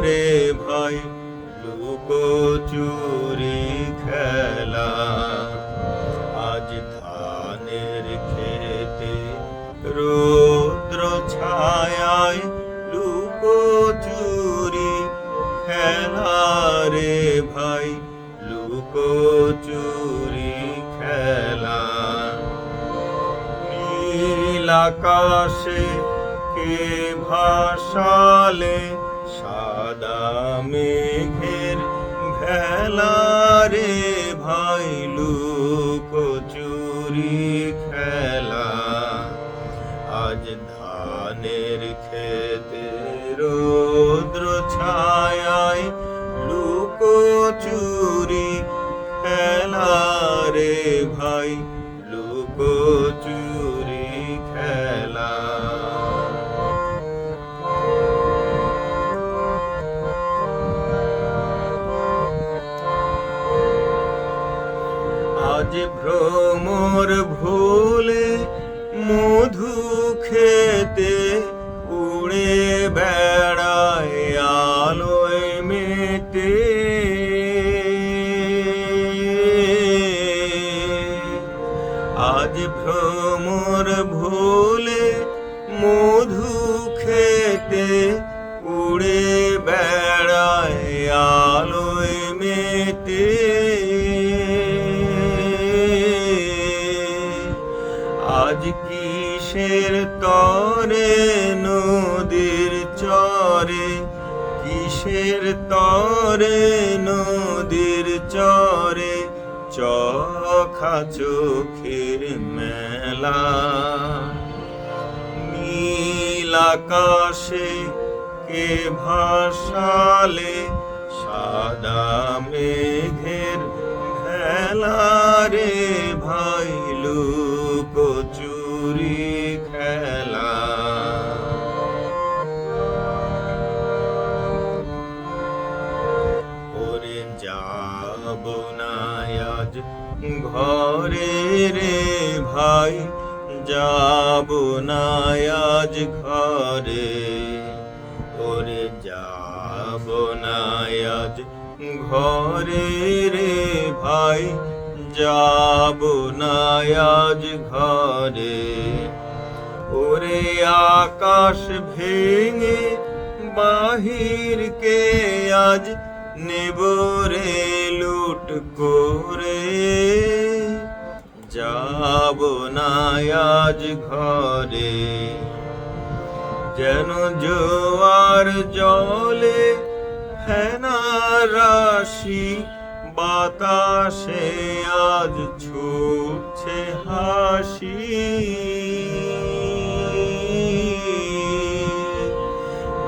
রে ভাই লুকোচুরি খেলা। আজ ধানের খেতে রৌদ্র ছায়ায় লুকোচুরি খেলা রে ভাই লুকোচুরি খেলা। নীল আকাশে কে ভাসালে সাদা মেঘের ভেলা রে ভাই লুকোচুরি খেলা। আজ ধানের খেতে রৌদ্র ছায়ায় লুকোচুরি খেলা রে ভাই লুকোচুরি খেলা। আজ ভ্রমর ভুলে মধু খেতে উড়ে বেড়ায় আলোয় মেতে। আজ ভ্রমর ভুলে মধু খেতে উড়ে বেড়ায় আলোয় মেতে। আজ কিসের তরে নদীর চরে, কিসের তরে নদীর চরে চোখা চোখের মেলা। নীল আকাশে কে ভাসালে সাদা মেঘের ভেলা রে ভাই লুকোচুরি খেলা। ওরে যাব না আজ ঘরে রে ভাই, যাব না আজ ঘরে। ওরে যাব না আজ ঘরে রে ভাই, যাব না আজ ঘরে। ওরে আকাশ ভেঙে বাহিরকে আজ নেব রে লুট করে। যাব না আজ ঘরে। যেন জোয়ার জলে ফেনা রাশি বাতাসে আজ ছুটছে হাসি।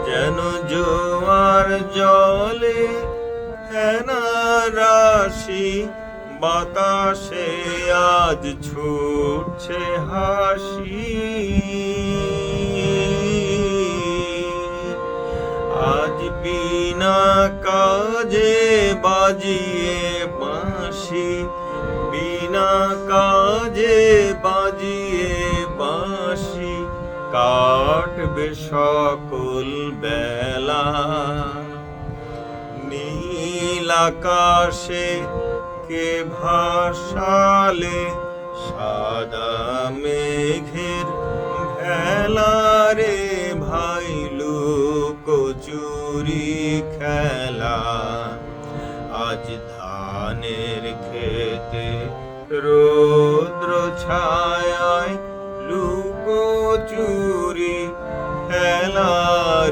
যেন জোয়ার জলে ফেনা রাশি বাতাসে আজ ছুটছে হাসি। আজ বিনা কাজে বাজিয়ে বাঁশি, বিনা কাজে বাজিয়ে বাঁশি কাটবে সকল বেলা। নীল আকাশে কে ভাসালে সাদা মেঘের ভেলা রে ভাই লুকোচুরি খেলা। আজ ধানের খেতে রৌদ্র ছায়ায় লুকোচুরি খেলা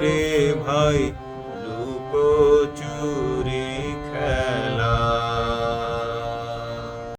রে ভাই